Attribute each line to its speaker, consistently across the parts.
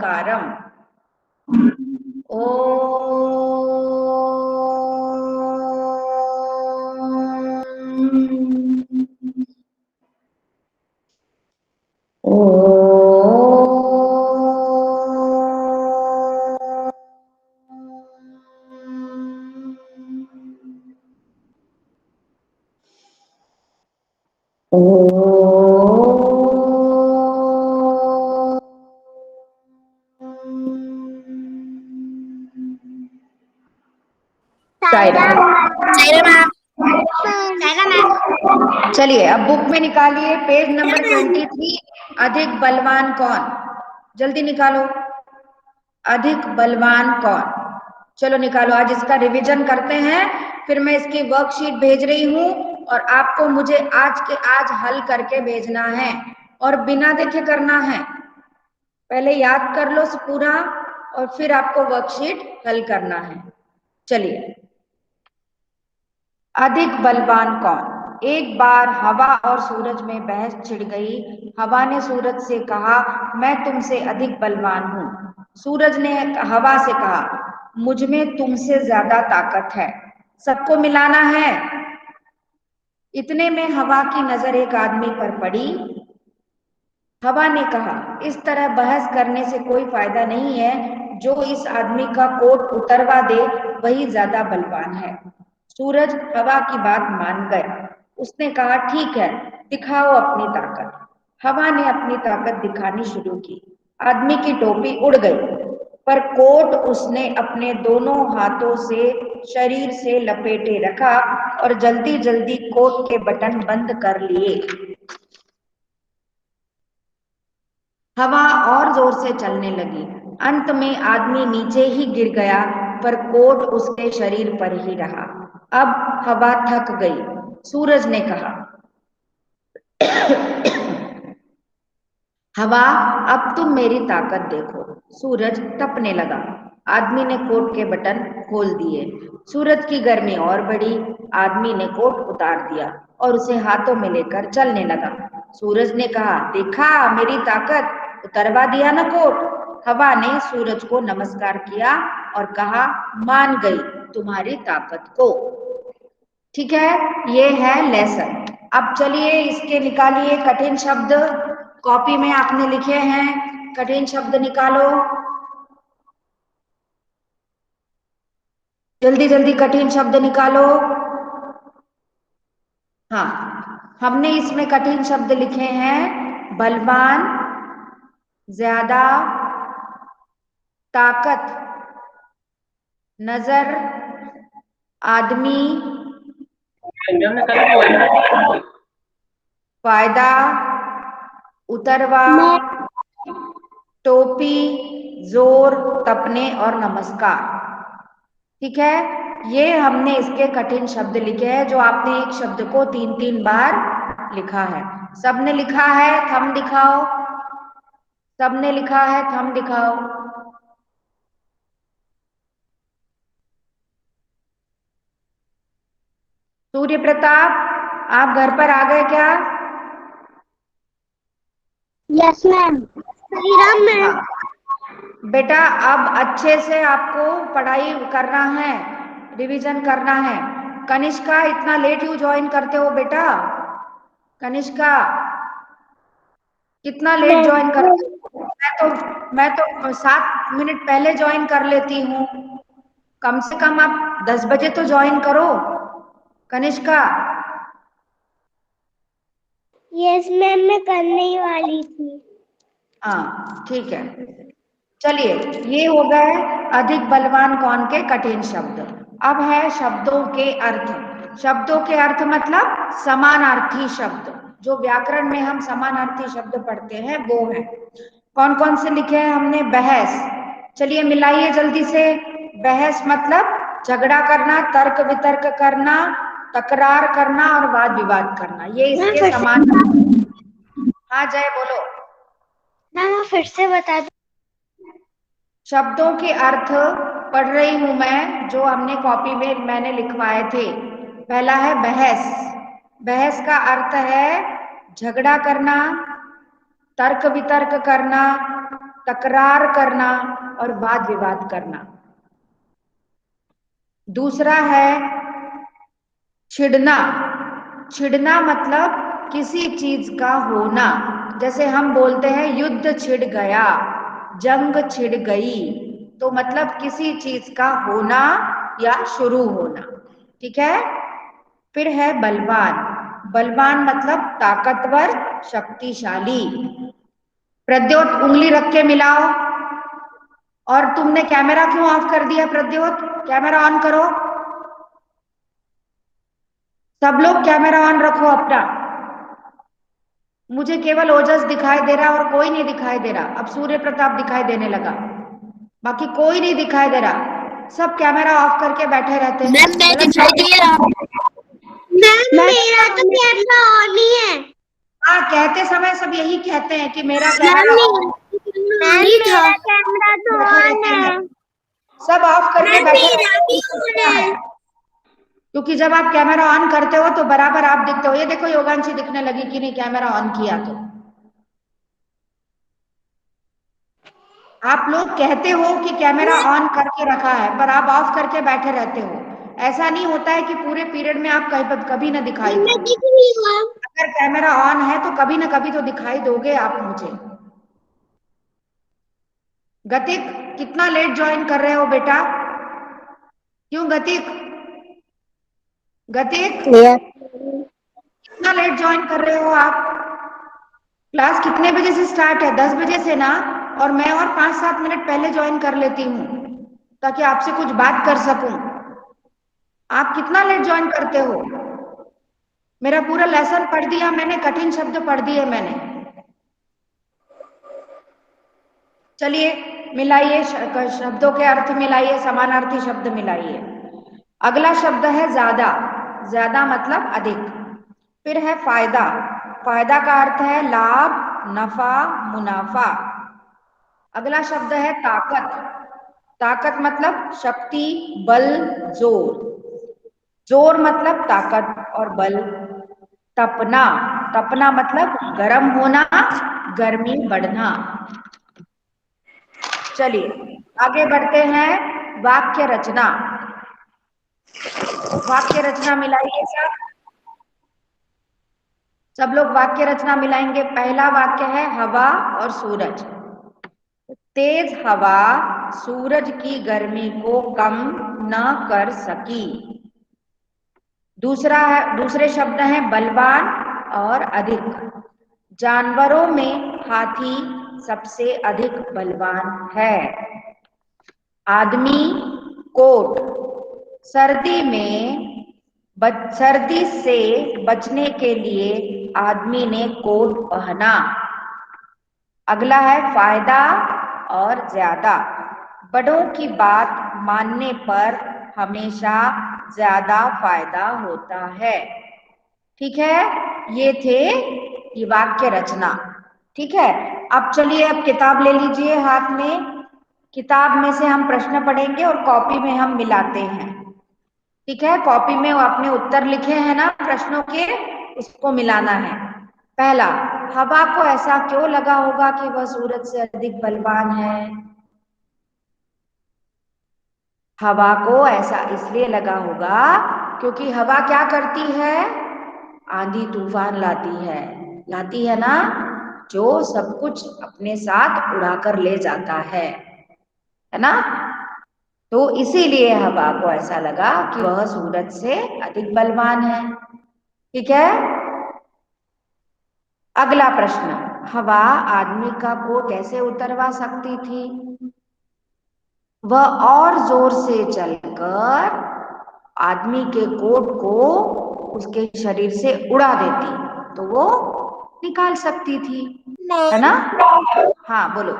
Speaker 1: ओंकारम। ओ चलिए अब बुक में निकालिए पेज नंबर 23। अधिक बलवान कौन? जल्दी निकालो। अधिक बलवान कौन? चलो निकालो। आज इसका रिवीजन करते हैं, फिर मैं इसकी वर्कशीट भेज रही हूँ और आपको मुझे आज के आज हल करके भेजना है और बिना देखे करना है। पहले याद कर लो पूरा और फिर आपको वर्कशीट हल करना है। चलिए, अधिक बलवान कौन? एक बार हवा और सूरज में बहस छिड़ गई। हवा ने सूरज से कहा, मैं तुमसे अधिक बलवान हूँ। सूरज ने हवा से कहा, मुझ में तुमसे ज्यादा ताकत है, सबको मिलाना है। इतने में हवा की नजर एक आदमी पर पड़ी। हवा ने कहा, इस तरह बहस करने से कोई फायदा नहीं है, जो इस आदमी का कोट उतरवा दे वही ज्यादा बलवान है। सूरज हवा की बात मान गया। उसने कहा, ठीक है, दिखाओ अपनी ताकत। हवा ने अपनी ताकत दिखानी शुरू की। आदमी की टोपी उड़ गई, पर कोट उसने अपने दोनों हाथों से शरीर से लपेटे रखा और जल्दी जल्दी कोट के बटन बंद कर लिए। हवा और जोर से चलने लगी। अंत में आदमी नीचे ही गिर गया, पर कोट उसके शरीर पर ही रहा। अब हवा थक गई। सूरज ने कहा, हवा, अब तुम मेरी ताकत देखो। सूरज तपने लगा। आदमी ने कोट के बटन खोल दिए। सूरज की गर्मी और बढ़ी। आदमी ने कोट उतार दिया और उसे हाथों में लेकर चलने लगा। सूरज ने कहा, देखा मेरी ताकत, उतरवा दिया ना कोट। हवा ने सूरज को नमस्कार किया और कहा, मान गई तुम्हारी ताकत को। ठीक है, ये है लेसन। अब चलिए इसके निकालिए कठिन शब्द। कॉपी में आपने लिखे हैं, कठिन शब्द निकालो। जल्दी जल्दी कठिन शब्द निकालो। हाँ, हमने इसमें कठिन शब्द लिखे हैं, बलवान, ज्यादा, ताकत, नजर, आदमी, फायदा, उतरवा, टोपी, जोर, तपने और नमस्कार। ठीक है, ये हमने इसके कठिन शब्द लिखे हैं, जो आपने एक शब्द को 3-3 बार लिखा है। सबने लिखा है? थंब दिखाओ। सबने लिखा है? थंब दिखाओ। सूर्य प्रताप, आप घर पर आ गए क्या?
Speaker 2: Yes ma'am. श्रीराम मैम।
Speaker 1: बेटा अब अच्छे से आपको पढ़ाई करना है, रिवीजन करना है। कनिष्का, इतना लेट क्यों ज्वाइन करते हो बेटा? कनिष्का, कितना लेट ज्वाइन करते हो? मैं तो 7 मिनट पहले ज्वाइन कर लेती हूँ। कम से कम आप 10 बजे तो ज्वाइन करो। कनिष्का।
Speaker 2: यस मैम, मैं करने ही वाली थी।
Speaker 1: हाँ ठीक है, चलिए ये हो गए अधिक बलवान कौन के कठिन शब्द। अब है शब्दों के अर्थ। शब्दों के अर्थ मतलब समानार्थी शब्द, जो व्याकरण में हम समानार्थी शब्द पढ़ते हैं वो है। कौन कौन से लिखे हैं हमने? बहस, चलिए मिलाइए जल्दी से। बहस मतलब झगड़ा करना, तर्क वितर्क करना, तकरार करना और वाद विवाद करना, ये इसके समान। हाँ जय बोलो।
Speaker 2: मैम फिर से बता दो।
Speaker 1: शब्दों के अर्थ पढ़ रही हूं मैं, जो हमने कॉपी में मैंने लिखवाए थे। पहला है बहस। बहस का अर्थ है झगड़ा करना, तर्क वितर्क करना, तकरार करना और वाद विवाद करना। दूसरा है छिड़ना। छिड़ना मतलब किसी चीज का होना, जैसे हम बोलते हैं युद्ध छिड़ गया, जंग छिड़ गई, तो मतलब किसी चीज का होना या शुरू होना। ठीक है। फिर है बलवान। बलवान मतलब ताकतवर, शक्तिशाली। प्रद्योत उंगली रख के मिलाओ। और तुमने कैमरा क्यों ऑफ कर दिया प्रद्योत? कैमरा ऑन करो। सब लोग कैमरा ऑन रखो अपना। मुझे केवल ओजस दिखाई दे रहा और कोई नहीं दिखाई दे रहा। अब सूर्य प्रताप दिखाई देने लगा, बाकी कोई नहीं दिखाई दे रहा। सब कैमरा ऑफ करके बैठे रहते हैं।
Speaker 3: मैम मैं दिखाई दे रहा हूँ।
Speaker 2: मैम मेरा तो कैमरा ऑन ही है।
Speaker 1: हाँ, कहते समय सब यही कहते हैं कि मेरा कैमरा
Speaker 2: मैम
Speaker 1: ऑन
Speaker 2: मेरा कैमरा तो
Speaker 1: बैठे
Speaker 2: ऑन
Speaker 1: रहते
Speaker 2: है।
Speaker 1: हैं। सब ऑफ करके
Speaker 2: मैम
Speaker 1: बैठे
Speaker 2: मेरा
Speaker 1: रहते
Speaker 2: भी
Speaker 1: हैं।
Speaker 2: ऑन
Speaker 1: क्या
Speaker 2: है।
Speaker 1: है? क्योंकि जब आप कैमरा ऑन करते हो तो बराबर आप दिखते हो। ये देखो योगांशी दिखने लगी कि नहीं कैमरा ऑन किया तो। आप लोग कहते हो कि कैमरा ऑन करके रखा है, पर आप ऑफ करके बैठे रहते हो। ऐसा नहीं होता है कि पूरे पीरियड में आप कभी ना दिखाई
Speaker 2: मैं
Speaker 1: दो।
Speaker 2: दिख रही हूँ।
Speaker 1: अगर कैमरा ऑन है तो कभी ना कभी तो दिखाई दोगे आप मुझे। गतिक, कितना लेट ज्वाइन कर रहे हो बेटा? क्यों गतिक? गतिक, कितना लेट ज्वाइन कर रहे हो आप? क्लास कितने बजे से स्टार्ट है? 10 बजे से ना? और मैं और 5-7 मिनट पहले ज्वाइन कर लेती हूँ ताकि आपसे कुछ बात कर सकूं। आप कितना लेट ज्वाइन करते हो? मेरा पूरा लेसन पढ़ दिया मैंने, कठिन शब्द पढ़ दिए मैंने। चलिए मिलाइए, शब्दों के अर्थ मिलाइए, समानार्थी शब्द मिलाइए। अगला शब्द है ज्यादा। ज्यादा मतलब अधिक। फिर है फायदा। फायदा का अर्थ है लाभ, नफा, मुनाफा। अगला शब्द है ताकत। ताकत मतलब शक्ति, बल, जोर। जोर मतलब ताकत और बल। तपना। तपना मतलब गर्म होना, गर्मी बढ़ना। चलिए आगे बढ़ते हैं। वाक्य रचना। वाक्य रचना मिलाइए सब। सब लोग वाक्य रचना मिलाएंगे। पहला वाक्य है हवा और सूरज। तेज हवा सूरज की गर्मी को कम न कर सकी। दूसरे शब्द हैं बलवान और अधिक। जानवरों में हाथी सबसे अधिक बलवान है। आदमी, कोट। सर्दी में सर्दी से बचने के लिए आदमी ने कोट पहना। अगला है फायदा और ज्यादा। बड़ों की बात मानने पर हमेशा ज्यादा फायदा होता है। ठीक है, ये थे ये वाक्य रचना। ठीक है, अब चलिए अब किताब ले लीजिए हाथ में। किताब में से हम प्रश्न पढ़ेंगे और कॉपी में हम मिलाते हैं। ठीक है, कॉपी में वो अपने उत्तर लिखे हैं ना प्रश्नों के, उसको मिलाना है। पहला, हवा को ऐसा क्यों लगा होगा कि वह सूरज से अधिक बलवान है? हवा को ऐसा इसलिए लगा होगा क्योंकि हवा क्या करती है? आंधी तूफान लाती है ना, जो सब कुछ अपने साथ उड़ाकर ले जाता है ना। तो इसीलिए हवा को ऐसा लगा कि वह सूरज से अधिक बलवान है। ठीक है। अगला प्रश्न, हवा आदमी का कोट कैसे उतरवा सकती थी? वह और जोर से चलकर आदमी के कोट को उसके शरीर से उड़ा देती तो वो निकाल सकती थी, है ना। हाँ बोलो।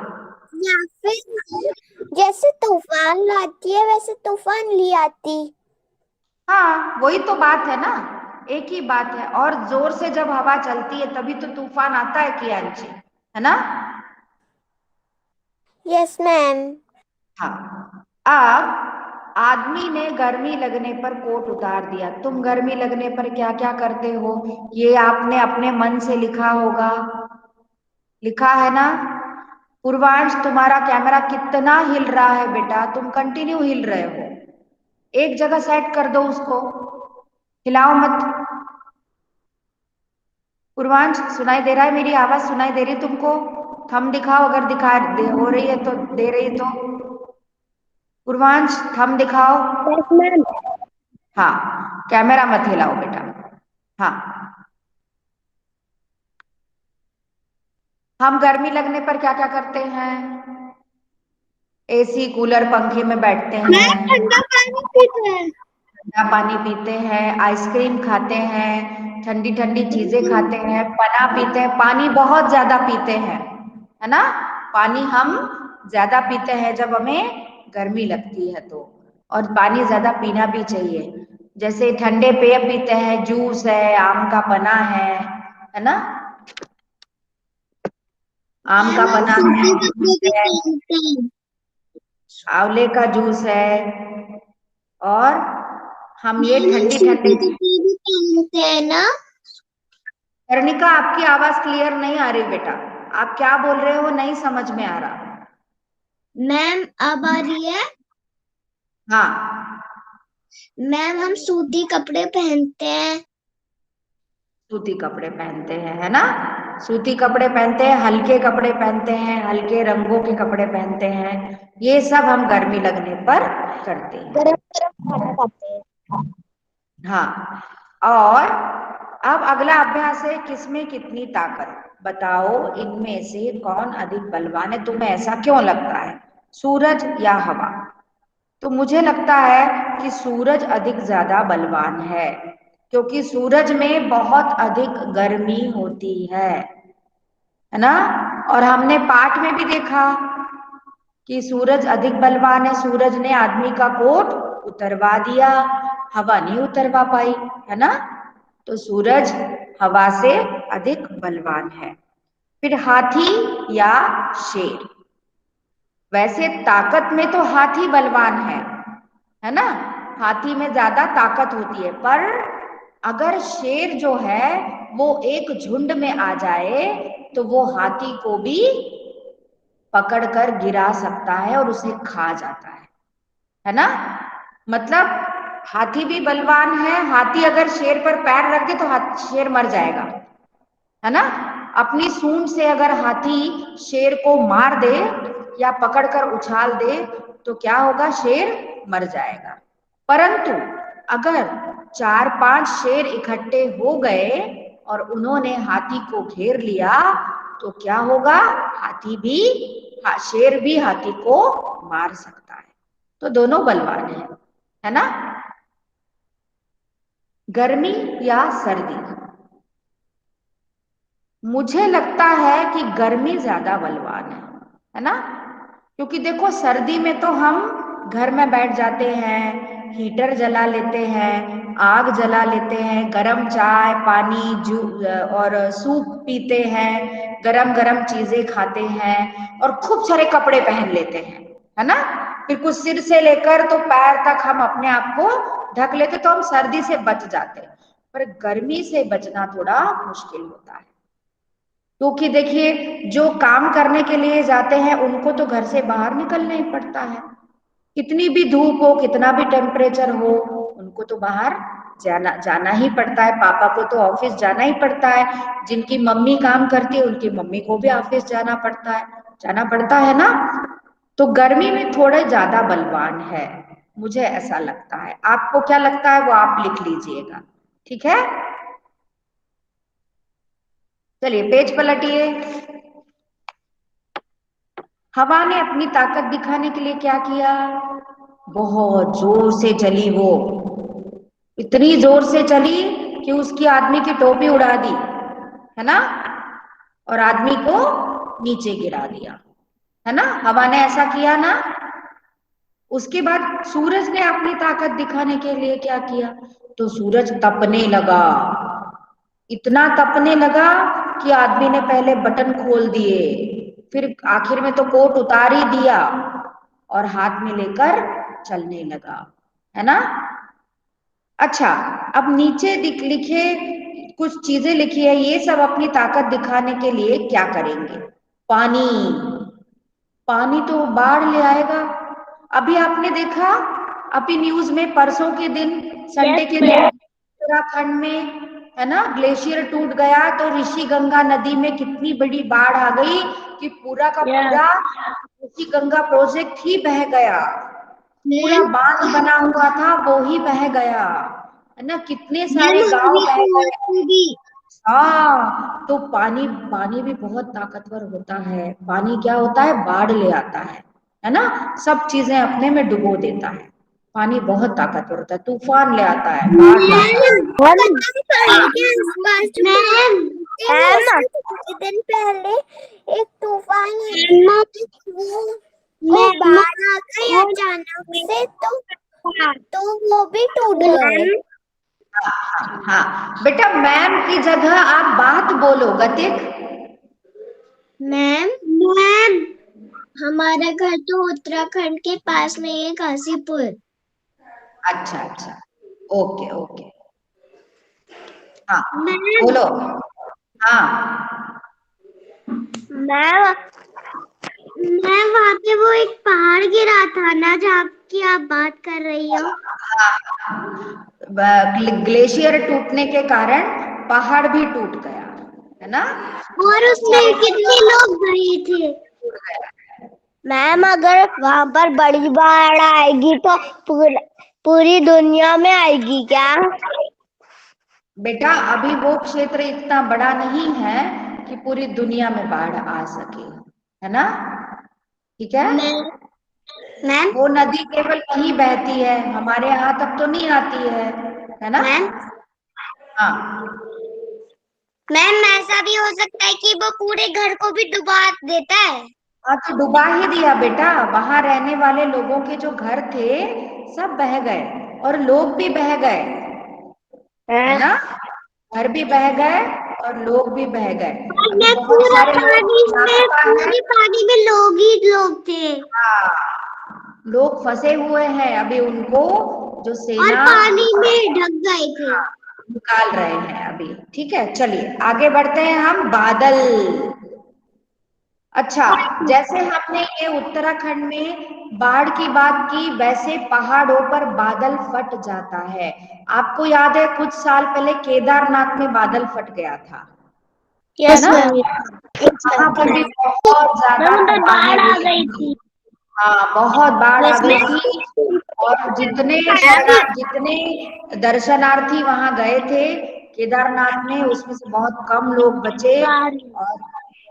Speaker 2: या फिर जैसे तूफान लाती है वैसे तूफान ले आती।
Speaker 1: हाँ वही तो बात है ना, एक ही बात है। और जोर से जब हवा चलती है तभी तो तूफान आता है कियांची, है ना।
Speaker 2: Yes ma'am.
Speaker 1: हाँ, अब आदमी ने गर्मी लगने पर कोट उतार दिया। तुम गर्मी लगने पर क्या क्या करते हो? ये आपने अपने मन से लिखा होगा, लिखा है ना। पूर्वांश, तुम्हारा कैमरा कितना हिल रहा है बेटा, तुम कंटिन्यू हिल रहे हो। एक जगह सेट कर दो उसको, हिलाओ मत। पूर्वांश, सुनाई दे रहा है? मेरी आवाज सुनाई दे रही है तुमको? थंब दिखाओ अगर हो रही है तो, दे रही है तो। पूर्वांश, थंब दिखाओ।
Speaker 2: Yes ma'am.
Speaker 1: हाँ, कैमरा मत हिलाओ बेटा। हाँ, हम गर्मी लगने पर क्या क्या करते हैं? एसी, कूलर, पंखे में बैठते
Speaker 2: मैम
Speaker 1: हैं,
Speaker 2: ठंडा पानी पीते हैं।
Speaker 1: ठंडा पानी पीते हैं, आइसक्रीम खाते हैं, ठंडी ठंडी चीजें खाते हैं, पना पीते हैं, पानी बहुत ज्यादा पीते हैं, है ना? पानी हम ज्यादा पीते हैं जब हमें गर्मी लगती है तो, और पानी ज्यादा पीना भी चाहिए। जैसे ठंडे पेय पीते हैं, जूस है, आम का पना है ना? आम का
Speaker 2: मैम हम
Speaker 1: पना
Speaker 2: सूती कपड़े भी
Speaker 1: है,
Speaker 2: पहनते हैं।
Speaker 1: आंवले का जूस है, और हम ये
Speaker 2: मैम हम
Speaker 1: ठंडी
Speaker 2: सूती
Speaker 1: ठंडी।
Speaker 2: कपड़े भी पहनते हैं ना।
Speaker 1: कर्णिका, आपकी आवाज क्लियर नहीं आ रही बेटा, आप क्या बोल रहे हो नहीं समझ में आ रहा।
Speaker 2: मैम अब आ रही है।
Speaker 1: हाँ,
Speaker 2: मैम हम सूती कपड़े पहनते हैं।
Speaker 1: सूती कपड़े पहनते हैं, है ना? सूती कपड़े पहनते हैं, हल्के कपड़े पहनते हैं, हल्के रंगों के कपड़े पहनते हैं। ये सब हम गर्मी लगने पर करते हैं।
Speaker 2: गरम गरम खाना खाते हैं।
Speaker 1: हाँ, और अब अगला अभ्यास है, किसमें कितनी ताकत। बताओ इनमें से कौन अधिक बलवान है, तुम्हें ऐसा क्यों लगता है? सूरज या हवा? तो मुझे लगता है कि सूरज अधिक ज्यादा बलवान है, क्योंकि सूरज में बहुत अधिक गर्मी होती है ना? और हमने पाठ में भी देखा कि सूरज अधिक बलवान है। सूरज ने आदमी का कोट उतरवा दिया, हवा नहीं उतरवा पाई, है ना? तो सूरज हवा से अधिक बलवान है। फिर हाथी या शेर? वैसे ताकत में तो हाथी बलवान है ना? हाथी में ज्यादा ताकत होती है, पर अगर शेर जो है वो एक झुंड में आ जाए तो वो हाथी को भी पकड़कर गिरा सकता है और उसे खा जाता है ना? मतलब हाथी भी बलवान है। हाथी अगर शेर पर पैर रख दे तो शेर मर जाएगा, है ना? अपनी सूंड से अगर हाथी शेर को मार दे या पकड़कर उछाल दे तो क्या होगा? शेर मर जाएगा। परंतु अगर 4-5 शेर इकट्ठे हो गए और उन्होंने हाथी को घेर लिया तो क्या होगा? हाथी भी, शेर भी हाथी को मार सकता है। तो दोनों बलवान है ना? गर्मी या सर्दी? मुझे लगता है कि गर्मी ज्यादा बलवान है ना? क्योंकि देखो सर्दी में तो हम घर में बैठ जाते हैं, हीटर जला लेते हैं, आग जला लेते हैं, गरम चाय पानी और सूप पीते हैं, गरम गरम चीजें खाते हैं, और खूब सारे कपड़े पहन लेते हैं, है ना? फिर कुछ सिर से लेकर तो पैर तक हम अपने आप को ढक लेते, तो हम सर्दी से बच जाते हैं। पर गर्मी से बचना थोड़ा मुश्किल होता है, क्योंकि देखिए जो काम करने के लिए जाते हैं उनको तो घर से बाहर निकलना ही पड़ता है। कितनी भी धूप हो, कितना भी टेम्परेचर हो, उनको तो बाहर जाना जाना ही पड़ता है। पापा को तो ऑफिस जाना ही पड़ता है, जिनकी मम्मी काम करती है उनकी मम्मी को भी ऑफिस जाना पड़ता है ना? तो गर्मी में थोड़े ज्यादा बलवान है, मुझे ऐसा लगता है। आपको क्या लगता है वो आप लिख लीजिएगा, ठीक है? चलिए पेज पलटिए। हवा ने अपनी ताकत दिखाने के लिए क्या किया? बहुत जोर से चली वो, इतनी जोर से चली कि उसकी आदमी की टोपी उड़ा दी, है ना? और आदमी को नीचे गिरा दिया, है ना? हवा ने ऐसा किया ना? उसके बाद सूरज ने अपनी ताकत दिखाने के लिए क्या किया? तो सूरज तपने लगा, इतना तपने लगा कि आदमी ने पहले बटन खोल दिए, फिर आखिर में तो कोट उतार ही दिया और हाथ में लेकर चलने लगा, है ना? अच्छा, अब नीचे लिखे कुछ चीजें लिखी है, ये सब अपनी ताकत दिखाने के लिए क्या करेंगे? पानी, पानी तो बाढ़ ले आएगा। अभी आपने देखा, अभी न्यूज में परसों के दिन, संडे के दिन उत्तराखंड में, है ना, ग्लेशियर टूट गया तो ऋषि गंगा नदी में कितनी बड़ी बाढ़ आ गई कि पूरा का पूरा ऋषि गंगा प्रोजेक्ट ही बह गया। पूरा बांध बना हुआ था वो ही बह गया, है ना, कितने सारे गांव बह गए। हाँ, तो पानी पानी भी बहुत ताकतवर होता है। पानी क्या होता है, बाढ़ ले आता है ना, सब चीजें अपने में डुबो देता है। पानी बहुत ताकतवर होता है, तूफान ले आता है, बाढ़ लाता है।
Speaker 2: कुछ दिन पहले एक तूफान आया, वो बाढ़ आ गई अचानक से, तो वो भी टूट गए।
Speaker 1: हाँ बेटा, मैम की जगह आप बात बोलो गतिक।
Speaker 2: मैम हमारा घर तो उत्तराखंड के पास में है, काशीपुर।
Speaker 1: अच्छा अच्छा, ओके ओके, हाँ बोलो। हाँ
Speaker 2: मैं वहाँ पे वो एक पहाड़ गिरा था ना, जहाँ की आप बात कर रही हो।
Speaker 1: ग्लेशियर टूटने के कारण पहाड़ भी टूट गया, है ना,
Speaker 2: और उसमें कितने लोग गए थे। मैम अगर वहाँ पर बड़ी बाढ़ आएगी तो पूरी दुनिया में आएगी क्या?
Speaker 1: बेटा अभी वो क्षेत्र इतना बड़ा नहीं है कि पूरी दुनिया में बाढ़ आ सके, है ना, ठीक है।
Speaker 2: मैम
Speaker 1: वो नदी केवल वहीं बहती है, हमारे यहाँ तक तो नहीं आती है ना। हाँ
Speaker 2: मैम ऐसा भी हो सकता है कि वो पूरे घर को भी डुबा देता है।
Speaker 1: हाँ, तो डुबा ही दिया बेटा, वहां रहने वाले लोगों के जो घर थे सब बह गए और लोग भी बह गए, है ना, घर भी बह गए और लोग भी बह गए। अभी बहुत सारे
Speaker 2: पूरे पानी में लोग ही लोग थे।
Speaker 1: हाँ, लोग फंसे हुए हैं, अभी उनको जो सेना
Speaker 2: और पानी में ढक गए थे।
Speaker 1: निकाल रहे हैं अभी। ठीक है, चलिए आगे बढ़ते हैं हम। बादल, अच्छा, जैसे हमने ये उत्तराखंड में बाढ़ की बात की, वैसे पहाड़ों पर बादल फट जाता है। आपको याद है कुछ साल पहले केदारनाथ में बादल फट गया था, है ना, वहां पर भी बहुत ज्यादा
Speaker 2: बाढ़ आ
Speaker 1: हुई
Speaker 2: गई
Speaker 1: थी।
Speaker 2: थी।
Speaker 1: हाँ, बहुत बाढ़ आ गई थी और जितने दर्शनार्थी वहां गए थे केदारनाथ में, उसमें से बहुत कम लोग बचे और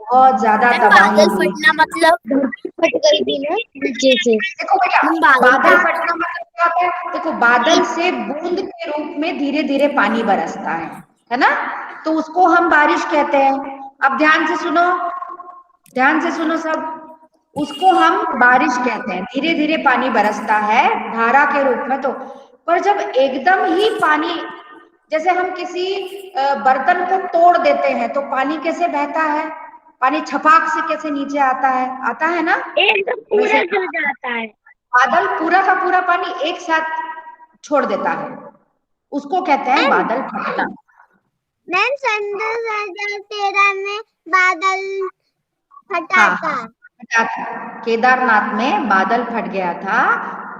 Speaker 1: बहुत ज्यादा तबाही
Speaker 2: बादल
Speaker 1: हुई
Speaker 2: फटना
Speaker 1: थी।
Speaker 2: मतलब धरती फट गई थी ना नीचे से।
Speaker 1: देखो बेटा, बादल फटना मतलब क्या होता है, देखो बादल से बूंद के रूप में धीरे धीरे पानी बरसता है ना, तो उसको हम बारिश कहते हैं। अब ध्यान से सुनो, ध्यान से सुनो सब, उसको हम बारिश कहते हैं। धीरे धीरे पानी बरसता है धारा के रूप में, तो पर जब एकदम ही पानी, जैसे हम किसी बर्तन को तोड़ देते हैं तो पानी कैसे बहता है, पानी छपाक से कैसे नीचे आता है ना,
Speaker 2: एकदम पूरा गिर जाता है।
Speaker 1: बादल पूरा का पूरा पानी एक साथ छोड़ देता है, उसको कहते हैं बादल फटना।
Speaker 2: मैम सन 2013 में बादल फटा
Speaker 1: हाँ
Speaker 2: था।
Speaker 1: फटा था, केदारनाथ में बादल फट गया था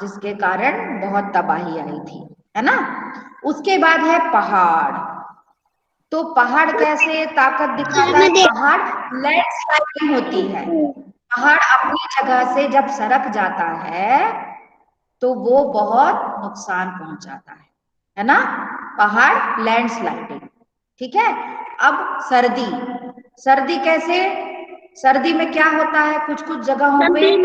Speaker 1: जिसके कारण बहुत तबाही आई थी, है ना। उसके बाद है पहाड़। तो पहाड़ कैसे ताकत दिखाता है, पहाड़ लैंडस्लाइडिंग होती है। पहाड़ अपनी जगह से जब सरक जाता है तो वो बहुत नुकसान पहुंचाता है ना, पहाड़ लैंडस्लाइडिंग। ठीक है, अब सर्दी, सर्दी कैसे, सर्दी में क्या होता है, कुछ कुछ जगहों पे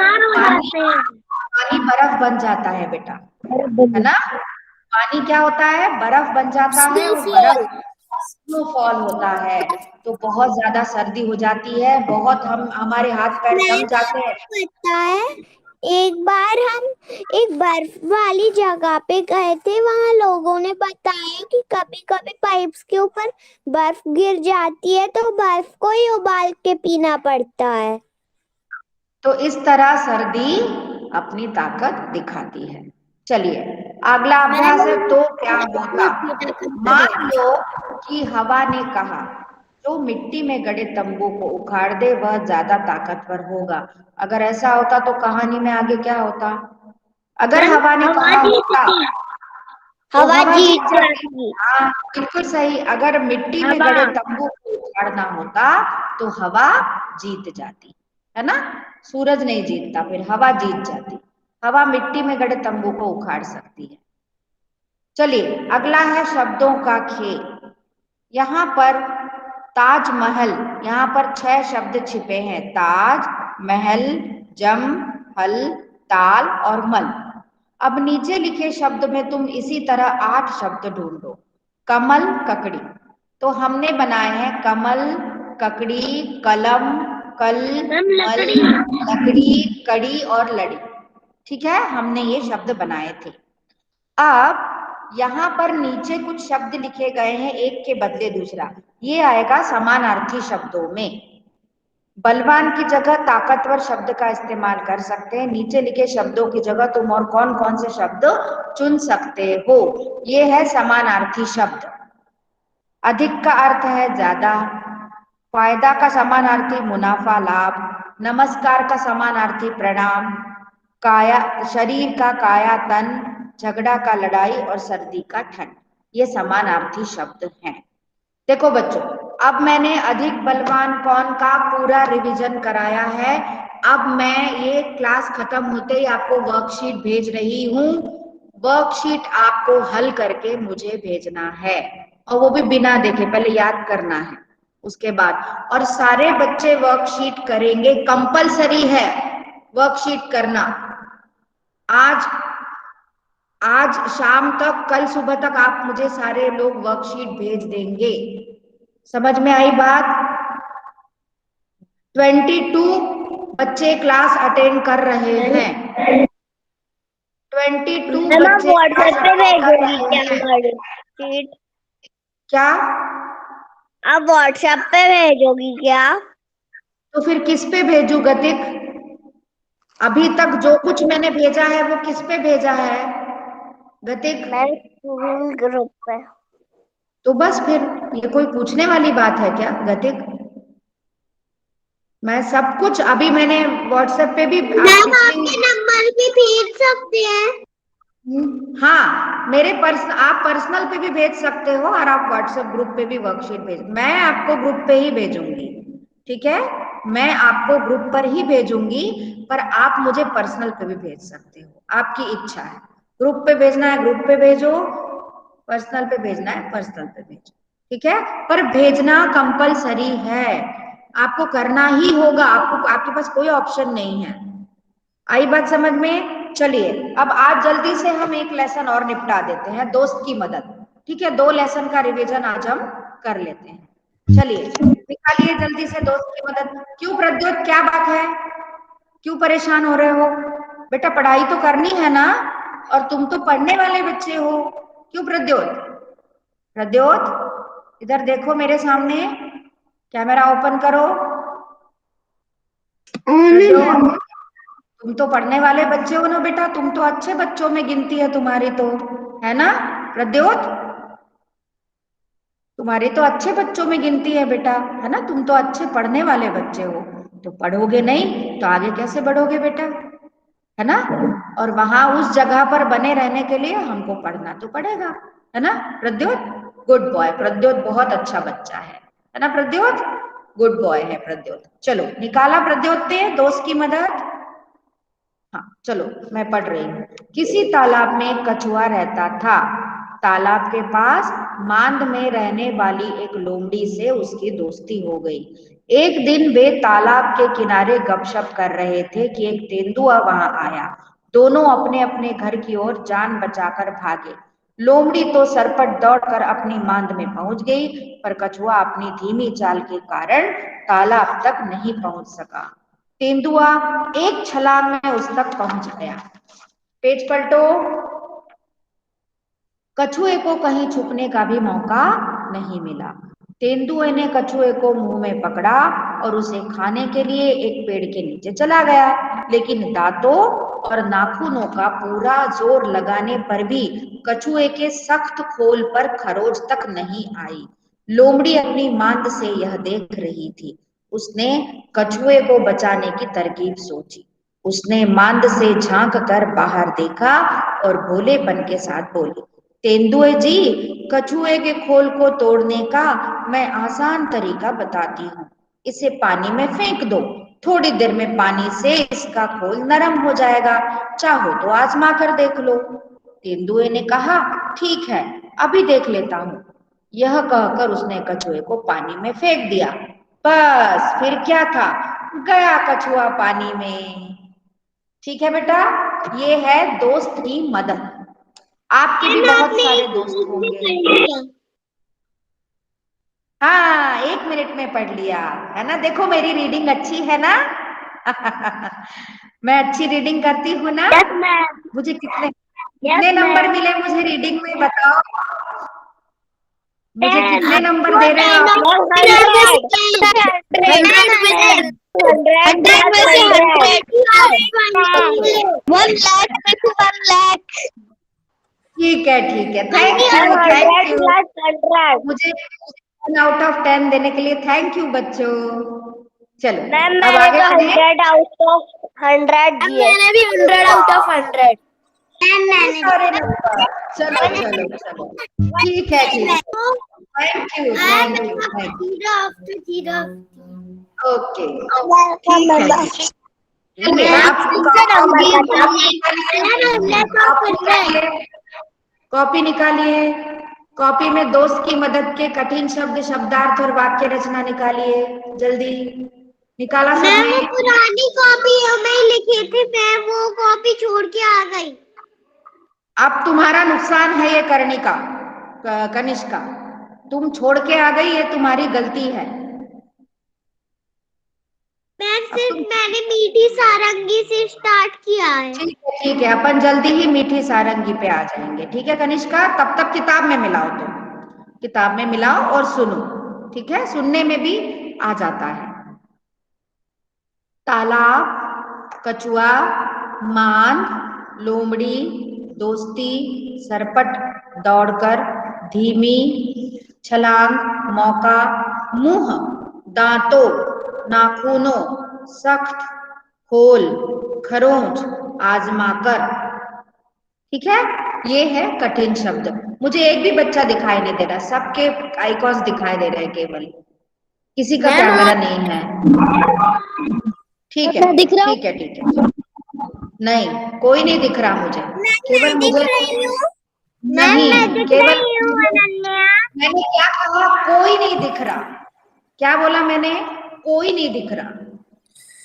Speaker 1: पानी बर्फ बन जाता है बेटा, है ना, पानी क्या होता है, बर्फ बन जाता है और बर्फ स्नोफॉल होता है, तो बहुत ज्यादा सर्दी हो जाती है, बहुत हम हमारे हाथ पैर जम जाते हैं।
Speaker 2: पता है, एक बार हम एक बर्फ वाली जगह पे गए थे, वहां लोगों ने बताया कि कभी कभी पाइप्स के ऊपर बर्फ गिर जाती है तो बर्फ को ही उबाल के पीना पड़ता है।
Speaker 1: तो इस तरह सर्दी अपनी ताकत दिखाती है। चलिए अगला अभ्यास है, तो क्या होता, मान लो कि हवा ने कहा जो मिट्टी में गड़े तंबू को उखाड़ दे वह ज्यादा ताकतवर होगा। अगर ऐसा होता तो कहानी में आगे क्या होता? अगर
Speaker 2: मैम
Speaker 1: हवा ने
Speaker 2: हवा
Speaker 1: कहा होता
Speaker 2: जीतती,
Speaker 1: तो
Speaker 2: हवा
Speaker 1: हवा जीत
Speaker 2: जीत
Speaker 1: जाती।
Speaker 2: जाती।
Speaker 1: हाँ, बिल्कुल सही। अगर मिट्टी में
Speaker 2: हवा।
Speaker 1: गड़े तंबू को उखाड़ना होता तो हवा जीत जाती, है ना? सूरज नहीं जीतता, फिर हवा जीत जाती। हवा मिट्टी में गड़े तंबू को उखाड़ सकती है। चलिए, अगला है शब्दों का खेल। यहाँ पर ताजमहल, यहाँ पर 6 शब्द छिपे हैं। ताज, महल, जम, हल, ताल और मल। अब नीचे लिखे शब्द में तुम इसी तरह 8 शब्द ढूंढो। कमल, ककड़ी। तो हमने बनाए हैं कमल, ककड़ी, कलम, कल,
Speaker 2: मैम
Speaker 1: मल,
Speaker 2: लकड़ी।
Speaker 1: लकड़ी, कड़ी और लड़ी। ठीक है, हमने ये शब्द बनाए थे। अब यहाँ पर नीचे कुछ शब्द लिखे गए हैं, एक के बदले दूसरा। ये आएगा समानार्थी शब्दों में। बलवान की जगह ताकतवर शब्द का इस्तेमाल कर सकते हैं। नीचे लिखे शब्दों की जगह तुम और कौन कौन से शब्द चुन सकते हो। ये है समानार्थी शब्द। अधिक का अर्थ है ज्यादा, फायदा का समानार्थी मुनाफा लाभ, नमस्कार का समानार्थी प्रणाम, काया शरीर का काया तन, झगड़ा का लड़ाई और सर्दी का ठंड। ये समानार्थी शब्द हैं। देखो बच्चों, अब मैंने अधिक बलवान कौन का पूरा रिवीजन कराया है। अब मैं ये क्लास खत्म होते ही आपको वर्कशीट भेज रही हूँ। वर्कशीट आपको हल करके मुझे भेजना है, और वो भी बिना देखे, पहले याद करना है उसके बाद। और सारे बच्चे वर्कशीट करेंगे, कंपलसरी है वर्कशीट करना। आज आज शाम तक, कल सुबह तक आप मुझे सारे लोग वर्कशीट भेज देंगे। समझ में आई बात? 22 बच्चे क्लास अटेंड कर रहे हैं। 22
Speaker 2: मैम आप
Speaker 1: बच्चे क्लास
Speaker 2: व्हाट्सएप पे
Speaker 1: अटेंड कर
Speaker 2: भेजोगी
Speaker 1: रहे
Speaker 2: क्या
Speaker 1: हैं।
Speaker 2: वर्कशीट?
Speaker 1: क्या?
Speaker 2: आप व्हाट्सएप पे भेजोगी क्या?
Speaker 1: तो फिर किस पे भेजू गतिक? अभी तक जो कुछ मैंने भेजा है वो किस पे भेजा है गतिक?
Speaker 2: मैं स्कूल ग्रुप पे।
Speaker 1: तो बस फिर ये कोई पूछने वाली बात है क्या गतिक? मैं सब कुछ अभी मैंने व्हाट्सएप पे भी आप
Speaker 2: मैम
Speaker 1: पिछली।
Speaker 2: आपके नंबर भी भेज सकते हैं।
Speaker 1: हाँ, मेरे आप पर्सनल पे भी भेज सकते हो, और आप व्हाट्सएप ग्रुप पे भी वर्कशीट भेज। मैं आपको ग्रुप पे ही भेजूंगी, ठीक है? मैं आपको ग्रुप पर ही भेजूंगी, पर आप मुझे पर्सनल पे भी भेज सकते हो, आपकी इच्छा है। ग्रुप पे भेजना है ग्रुप पे भेजो, पर्सनल पे भेजना है पर्सनल पे भेजो, ठीक है? पर भेजना कंपलसरी है, आपको करना ही होगा। आपको, आपके पास कोई ऑप्शन नहीं है। आई बात समझ में? चलिए, अब आज जल्दी से हम एक लेसन और निपटा देते हैं, दोस्त की मदद। ठीक है, 2 लेसन का रिवीजन आज हम कर लेते हैं। चलिए, निकालिए जल्दी से दोस्त की मदद। क्यों प्रद्योत, क्या बात है? क्यों परेशान हो रहे हो? बेटा पढ़ाई तो करनी है ना, और तुम तो पढ़ने वाले बच्चे हो। क्यों प्रद्योत? प्रद्योत इधर देखो मेरे सामने, कैमरा ओपन करो। प्रद्योत, तुम तो पढ़ने वाले बच्चे हो ना बेटा, तुम तो अच्छे बच्चों में गिनती है तुम्हारी तो, है ना प्रद्योत? तुम्हारी तो अच्छे बच्चों में गिनती है बेटा, है ना? तुम तो अच्छे पढ़ने वाले बच्चे हो। तो पढ़ोगे नहीं तो आगे कैसे बढ़ोगे बेटा, है ना? और वहां उस जगह पर बने रहने के लिए हमको पढ़ना तो पड़ेगा, है ना प्रद्योत? गुड बॉय प्रद्योत, बहुत अच्छा बच्चा है ना प्रद्योत? गुड बॉय है प्रद्योत। चलो, निकाला प्रद्योत ने दोस्त की मदद? हाँ, चलो मैं पढ़ रही हूँ। किसी तालाब में एक कछुआ रहता था। तालाब के पास मांद में रहने वाली एक लोमड़ी से उसकी दोस्ती हो गई। एक दिन वे तालाब के किनारे गपशप कर रहे थे कि एक तेंदुआ वहां आया। दोनों अपने अपने घर की ओर जान बचाकर भागे। लोमड़ी तो सरपट दौड़कर अपनी मांद में पहुंच गई, पर कछुआ अपनी धीमी चाल के कारण तालाब तक नहीं पहुंच सका। तेंदुआ एक छलांग में उस तक पहुंच गया। पेज पलटो। कछुए को कहीं छुपने का भी मौका नहीं मिला। तेंदुए ने कछुए को मुंह में पकड़ा और उसे खाने के लिए एक पेड़ के नीचे चला गया, लेकिन दांतों और नाखूनों का पूरा जोर लगाने पर भी कछुए के सख्त खोल पर खरोच तक नहीं आई। लोमड़ी अपनी मांद से यह देख रही थी। उसने कछुए को बचाने की तरकीब सोची। उसने मांद से झांक कर बाहर देखा और भोलेपन के साथ बोली, तेंदुए जी, कछुए के खोल को तोड़ने का मैं आसान तरीका बताती हूँ। इसे पानी में फेंक दो, थोड़ी देर में पानी से इसका खोल नरम हो जाएगा। चाहो तो आजमा कर देख लो। तेंदुए ने कहा, ठीक है, अभी देख लेता हूँ। यह कहकर उसने कछुए को पानी में फेंक दिया। बस फिर क्या था, गया कछुआ पानी में। ठीक है बेटा, ये है दोस्त की मदद। आपके भी बहुत
Speaker 2: आपने
Speaker 1: सारे
Speaker 2: एक
Speaker 1: दोस्त
Speaker 2: मिनट में
Speaker 1: होंगे।
Speaker 2: पढ़ लिया।
Speaker 1: हाँ, 1 मिनट में पढ़ लिया है ना। देखो मेरी रीडिंग अच्छी है ना। मैं अच्छी रीडिंग करती हूँ ना।
Speaker 2: Yes ma'am.
Speaker 1: मुझे कितने
Speaker 2: यस
Speaker 1: कितने नंबर
Speaker 2: मैम।
Speaker 1: मिले मुझे रीडिंग में, बताओ। मुझे
Speaker 2: 10।
Speaker 1: कितने नंबर
Speaker 2: आपको
Speaker 1: दे रहे हो
Speaker 2: 10
Speaker 1: आप लोग?
Speaker 2: और 100।
Speaker 3: 100 में से 100 में से 100, 1 लाख में से 1 लाख।
Speaker 1: ठीक है, थैंक यू, थैंक यू। मुझे 10 out of 10 देने के लिए थैंक यू बच्चों। चलो
Speaker 2: मैम
Speaker 1: अब
Speaker 2: मैंने
Speaker 1: आगे
Speaker 2: तो
Speaker 1: बढ़े।
Speaker 2: 100 आउट ऑफ 100 दिए।
Speaker 3: मैंने भी 100 आउट ऑफ 100।
Speaker 2: मैम
Speaker 1: इतने
Speaker 2: मैंने
Speaker 1: सारे नंबर। चलो चलो चलो, ठीक है, ठीक है। Thank you, thank you, thank you. Okay, ठीक है, ठीक है। चलिए अब कॉपी निकालिए। कॉपी में दोस्त की मदद के कठिन शब्द, शब्दार्थ और वाक्य रचना निकालिए। जल्दी निकाला
Speaker 2: मैं वो
Speaker 1: सबने?
Speaker 2: पुरानी कॉपी हमें लिखी थी, मैं वो कॉपी छोड़ के आ गई।
Speaker 1: अब तुम्हारा नुकसान है ये करने का कनिष्का, तुम छोड़ के आ गई, ये तुम्हारी गलती है।
Speaker 2: मैम
Speaker 1: अब
Speaker 2: सिर्फ
Speaker 1: तुम
Speaker 2: मैंने मीठी सारंगी से स्टार्ट किया है।
Speaker 1: ठीक है, अपन जल्दी ही मीठी सारंगी पे आ जाएंगे। ठीक है कनिष्का, तब तक किताब में मिलाओ, तुम किताब में मिलाओ और सुनो। ठीक है, सुनने में भी आ जाता है। तालाब, कछुआ, मांद, लोमड़ी, दोस्ती, सरपट, दौड़कर, धीमी, छलांग, मौका, मुंह, दांतों, नाखूनों, सख्त, खोल, खरोंच, आजमाकर। ठीक है, ये है कठिन शब्द। मुझे एक भी बच्चा दिखाई नहीं दे रहा, सबके आइकॉन्स दिखाई दे रहे हैं केवल, किसी का
Speaker 3: मैम
Speaker 1: कैमरा
Speaker 3: और
Speaker 1: नहीं है। ठीक है,
Speaker 3: मैं दिख रहा हूँ।
Speaker 1: ठीक है, ठीक है। नहीं, कोई नहीं दिख रहा मुझे, केवल
Speaker 2: दिख
Speaker 1: मुझे।
Speaker 2: रही हूँ। मैम
Speaker 1: नहीं,
Speaker 2: मैं दिख
Speaker 1: केवल
Speaker 2: रही हूँ अनन्या।
Speaker 1: मैंने क्या कहा, कोई नहीं दिख रहा। क्या बोला मैंने? कोई नहीं दिख रहा।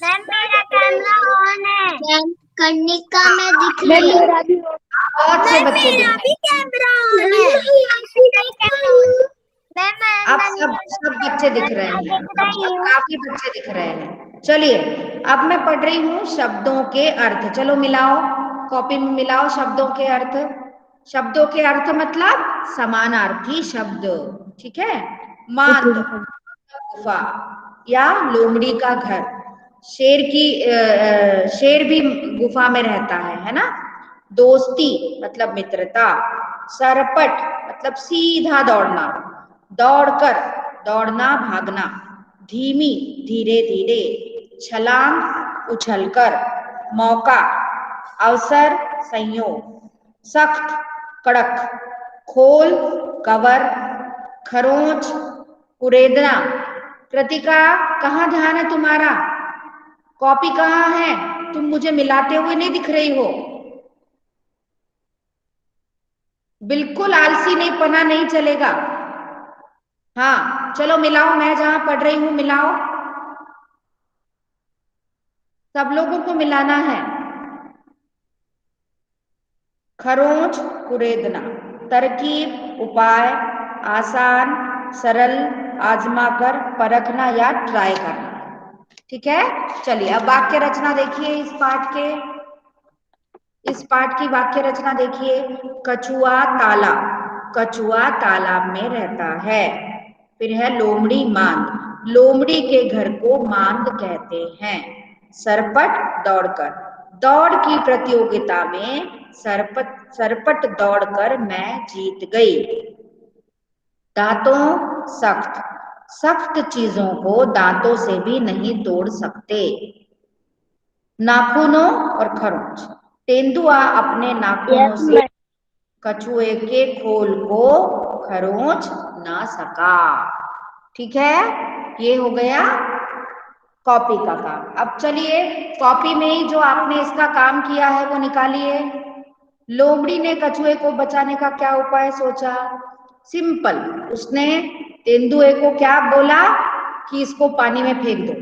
Speaker 2: मैम मेरा कैमरा ऑन है। मैम कनिका में दिख
Speaker 3: मैम
Speaker 2: रही
Speaker 3: मेरा भी।
Speaker 1: बहुत से बच्चे दिख रहे हैं।
Speaker 2: कैमरा ऑन है।
Speaker 1: अब सब बच्चे दिख रहे हैं, अब काफी बच्चे दिख रहे हैं। चलिए अब मैं पढ़ रही हूँ शब्दों के अर्थ। चलो मिलाओ, कॉपी में मिलाओ शब्दों के अर्थ। शब्दों के अर्थ मतलब समानार्थी शब्द। ठीक है, मांद, गुफा या लोमड़ी का घर। शेर भी गुफा में रहता है ना। दोस्ती मतलब मित्रता। सरपट मतलब सीधा दौड़ना, दौड़कर, दौड़ना, भागना। धीमी, धीरे धीरे। छलांग, उछलकर। मौका, अवसर, संयोग। सख्त, कड़क। खोल, कवर। खरोंच, कुरेदना। कृतिका, कहाँ ध्यान है तुम्हारा? कॉपी कहाँ है? तुम मुझे मिलाते हुए नहीं दिख रही हो। बिल्कुल आलसी नहीं, पना नहीं चलेगा। हाँ चलो मिलाओ, मैं जहां पढ़ रही हूं मिलाओ। सब लोगों को मिलाना है। खरोंच, कुरेदना। तरकीब, उपाय, आसान, सरल, आजमाकर, परखना या ट्राई करना। ठीक है, चलिए अब वाक्य रचना देखिए। इस पाठ की वाक्य रचना देखिए। कछुआ तालाब, कछुआ तालाब में रहता है। फिर है लोमड़ी मांद, लोमड़ी के घर को मांद कहते हैं। सरपट, दौड़कर, दौड़ की प्रतियोगिता में सरपट दौड़कर मैं जीत गई। दांतों सख्त, सख्त चीजों को दांतों से भी नहीं तोड़ सकते। नाखूनों और खरोंच, तेंदुआ अपने नाखूनों से कछुए के खोल को खरोंच ना सका। ठीक है, ये हो गया कॉपी का काम। अब चलिए कॉपी में ही जो आपने इसका काम किया है वो निकालिए। लोमड़ी ने कछुए को बचाने का क्या उपाय सोचा? सिंपल, उसने तेंदुए को क्या बोला कि इसको पानी में फेंक दो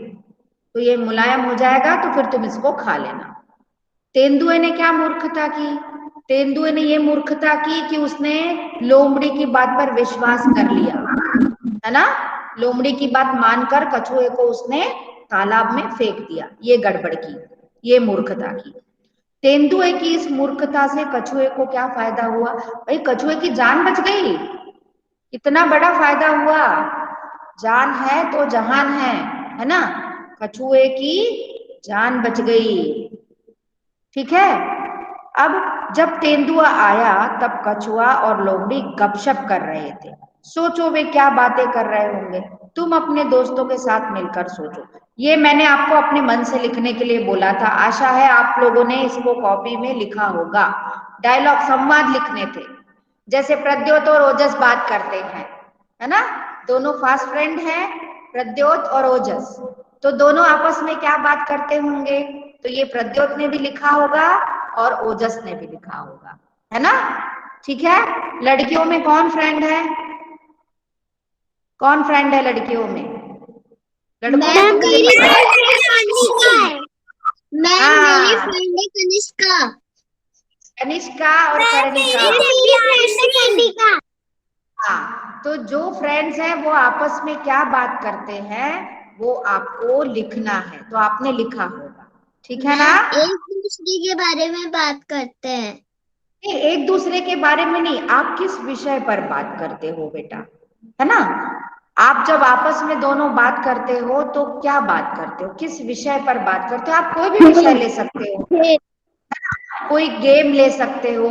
Speaker 1: तो ये मुलायम हो जाएगा, तो फिर तुम इसको खा लेना। तेंदुए ने क्या मूर्खता की? तेंदुए ने ये मूर्खता की कि उसने लोमड़ी की बात पर विश्वास कर लिया, है ना। लोमड़ी की बात मानकर कछुए को उसने तालाब में फेंक दिया, ये गड़बड़ की, ये मूर्खता की। तेंदुए की इस मूर्खता से कछुए को क्या फायदा हुआ? भाई कछुए की जान बच गई, इतना बड़ा फायदा हुआ। जान है तो जहान है ना। कछुए की जान बच गई। ठीक है, अब जब तेंदुआ आया तब कछुआ और लोमड़ी गपशप कर रहे थे। सोचो वे क्या बातें कर रहे होंगे, तुम अपने दोस्तों के साथ मिलकर सोचो। ये मैंने आपको अपने मन से लिखने के लिए बोला था, आशा है आप लोगों ने इसको कॉपी में लिखा होगा। डायलॉग संवाद लिखने थे, जैसे प्रद्योत और ओजस बात करते हैं, है ना। दोनों फास्ट फ्रेंड हैं, प्रद्योत और ओजस, तो दोनों आपस में क्या बात करते होंगे, तो ये प्रद्योत ने भी लिखा होगा और ओजस ने भी लिखा होगा, है ना। ठीक है, लड़कियों में कौन फ्रेंड है? कौन फ्रेंड है लड़कियों में? लड़कों में तो मुझे पता है।
Speaker 3: मेरी फ्रेंड है कनिष्का।
Speaker 1: कनिष्का और कर्णिका। हाँ, तो जो फ्रेंड्स हैं वो आपस में क्या बात करते हैं वो आपको लिखना है, तो आपने लिखा होगा। ठीक है ना।
Speaker 3: एक दूसरे के बारे में बात करते हैं।
Speaker 1: नहीं, एक दूसरे के बारे में नहीं, आप किस विषय पर बात करते हो बेटा, है ना। आप जब आपस में दोनों बात करते हो तो क्या बात करते हो, किस विषय पर बात करते हो? आप कोई भी विषय ले सकते हो, कोई गेम ले सकते हो,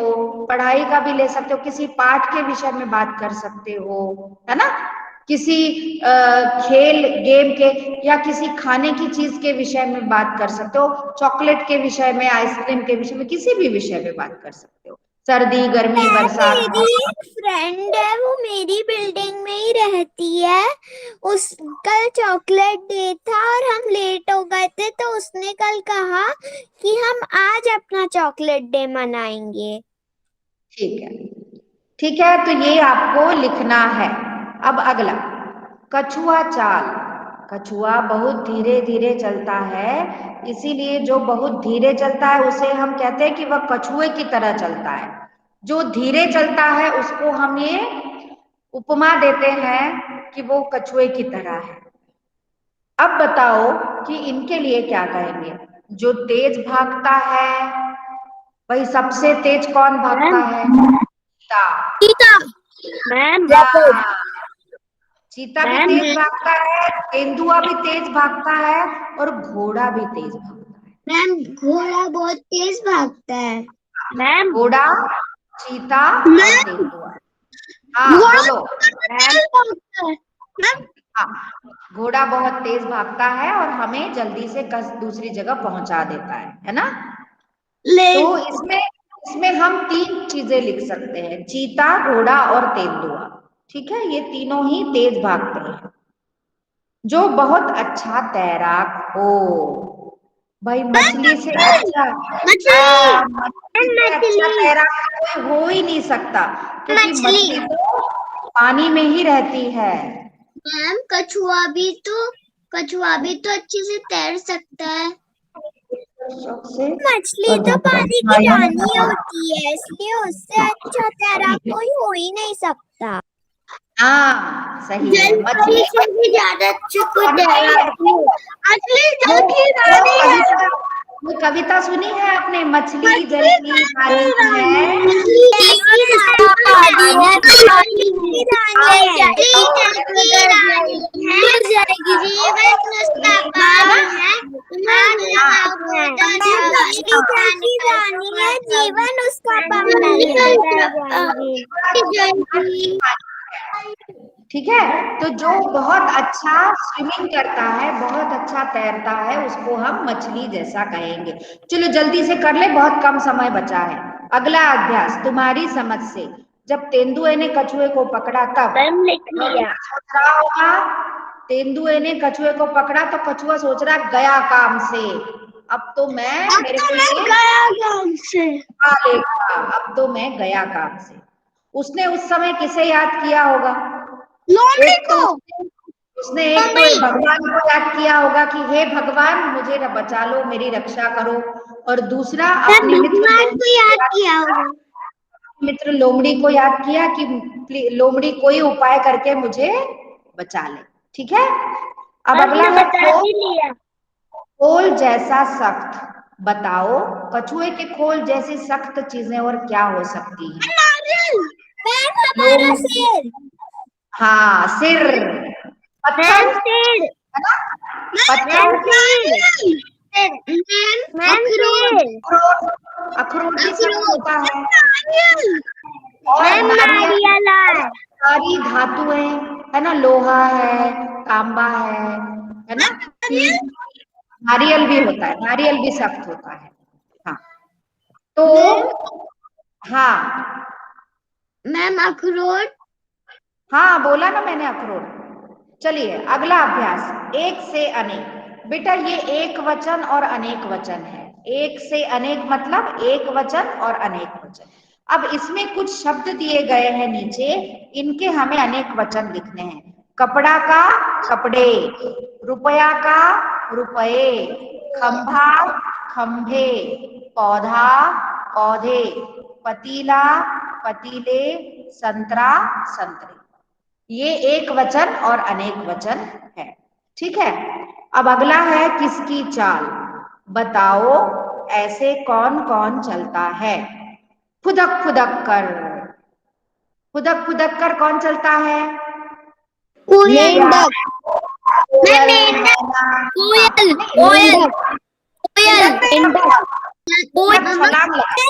Speaker 1: पढ़ाई का भी ले सकते हो, किसी पाठ के विषय में बात कर सकते हो, है ना। किसी खेल गेम के या किसी खाने की चीज के विषय में बात कर सकते हो, चॉकलेट के विषय में, आइसक्रीम के विषय में, किसी भी विषय में बात कर सकते हो। सर्दी, गर्मी, बरसात।
Speaker 2: मेरी एक फ्रेंड है, वो मेरी बिल्डिंग में ही रहती है। उस कल चॉकलेट डे था और हम लेट हो गए थे, तो उसने कल कहा कि हम आज अपना चॉकलेट डे मनाएंगे।
Speaker 1: ठीक है, ठीक है, तो ये आपको लिखना है। अब अगला, कछुआ चाल। कछुआ बहुत धीरे धीरे चलता है, इसीलिए जो बहुत धीरे चलता है उसे हम कहते हैं कि वह कछुए की तरह चलता है। जो धीरे चलता है उसको हम ये उपमा देते हैं कि वो कछुए की तरह है। अब बताओ कि इनके लिए क्या कहेंगे? जो तेज भागता है, भाई सबसे तेज कौन भागता है? चीता।
Speaker 3: मैम
Speaker 1: चीता भी तेज भागता है, तेंदुआ भी तेज भागता है और घोड़ा भी तेज भागता है।
Speaker 3: मैम घोड़ा बहुत तेज भागता है। मैम
Speaker 1: घोड़ा, चीता और तेंदुआ। हाँ बोलो। हाँ, घोड़ा बहुत तेज भागता है और हमें जल्दी से दूसरी जगह पहुंचा देता है ना। तो इसमें हम 3 चीजें लिख सकते हैं, चीता, घोड़ा और तेंदुआ। ठीक है, ये तीनों ही तेज भागते हैं। जो बहुत अच्छा तैराक हो, भाई मछली से अच्छा, मछली से अच्छा तैराक कोई हो ही नहीं सकता, क्योंकि मछली तो पानी में ही रहती है।
Speaker 3: मैम कछुआ भी तो अच्छे से तैर सकता है।
Speaker 2: मछली तो पानी की रानी होती है, इसलिए उससे अच्छा तैराक कोई हो ही नहीं सकता।
Speaker 1: हाँ सही है, मछली
Speaker 3: से भी ज्यादा अच्छे कोई तैराक है। मछली जल की रानी है।
Speaker 1: वो कविता सुनी है आपने, मछली जल की रानी है।
Speaker 2: जीवन उसका पानी है।
Speaker 1: ठीक है, तो जो बहुत अच्छा स्विमिंग करता है, बहुत अच्छा तैरता है, उसको हम मछली जैसा कहेंगे। चलो जल्दी से कर ले, बहुत कम समय बचा है। अगला अभ्यास तुम्हारी समझ से, जब तेंदुए ने कछुए को पकड़ा तब
Speaker 2: मैम लिख लिया।
Speaker 1: सोच रहा होगा, तेंदुए ने कछुए को पकड़ा तो कछुआ सोच रहा गया काम से, अब तो मैं मेरे को ये
Speaker 3: गया काम से।
Speaker 1: खा लेगा, अब तो मैं गया काम से। उसने उस समय किसे याद किया होगा?
Speaker 3: लोमड़ी
Speaker 1: एक तो
Speaker 3: को।
Speaker 1: उसने एक तो भगवान को याद किया होगा कि हे भगवान मुझे बचा लो, मेरी रक्षा करो, और दूसरा अपने
Speaker 3: भगवान को याद किया होगा।
Speaker 1: मित्र लोमड़ी को याद किया कि लोमड़ी कोई उपाय करके मुझे बचा ले। ठीक है, अब अगला है खोल जैसा सख्त, बताओ कछुए के खोल जैसी सख्त चीजें और क्या हो सकती हैं?
Speaker 2: मैम हमारा सिर।
Speaker 1: हाँ, सिर, पत्थर,
Speaker 2: सिर।
Speaker 1: है ना? पत्थर, अखरोट भी सख्त होता है, और नारियल, सारी धातुएं, है ना, लोहा है, तांबा है ना, नारियल भी होता है, नारियल भी सख्त होता है। हाँ, तो हाँ,
Speaker 3: मैम अखरोट।
Speaker 1: हाँ बोला ना मैंने अखरोट। चलिए अगला अभ्यास, एक से अनेक। बेटा ये एक वचन और अनेक वचन है। एक से अनेक मतलब एक वचन और अनेक वचन। अब इसमें कुछ शब्द दिए गए हैं नीचे, इनके हमें अनेक वचन लिखने हैं। कपड़ा का कपड़े, रुपया का रुपए, खंभा खंभे, पौधा पौधे, पतीला पतीले, संतरा संतरे। ये एक वचन और अनेक वचन है। ठीक है, अब अगला है किसकी चाल, बताओ ऐसे कौन कौन चलता है? फुदक फुदक कर, फुदक फुदक कर कौन चलता है?
Speaker 3: मेंढक।
Speaker 1: कोयल, मैना,
Speaker 3: कोयल।
Speaker 1: कोयल,
Speaker 3: कोयल।
Speaker 1: छलांग लगा,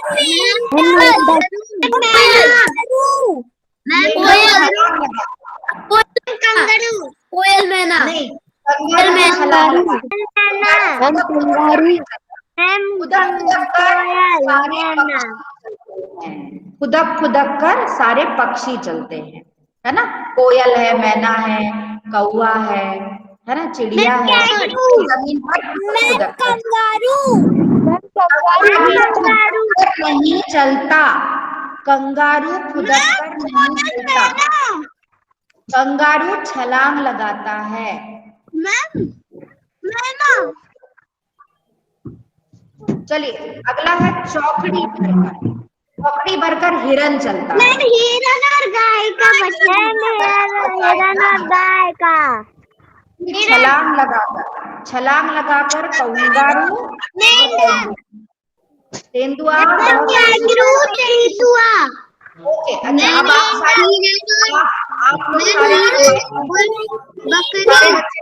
Speaker 3: कोयल मैना।
Speaker 1: नहीं, कंगारू छलांग लगा, खुदक खुदक कर सारे पक्षी चलते हैं, है ना? कोयल है, मैना है, कौवा है ना, चिड़िया है, जमीन पर खुदक कर नहीं चलता, कंगारू खुदक कर नहीं चलता, कंगारू छलांग लगाता है। चलिए अगला है चौकड़ी भरकर, चौकड़ी भरकर हिरन चलता है।
Speaker 3: हिरन और गाय का
Speaker 1: छलांग लगाकर कंगारू, तेंदुआ, ओके। अच्छा अब आप लोग सारे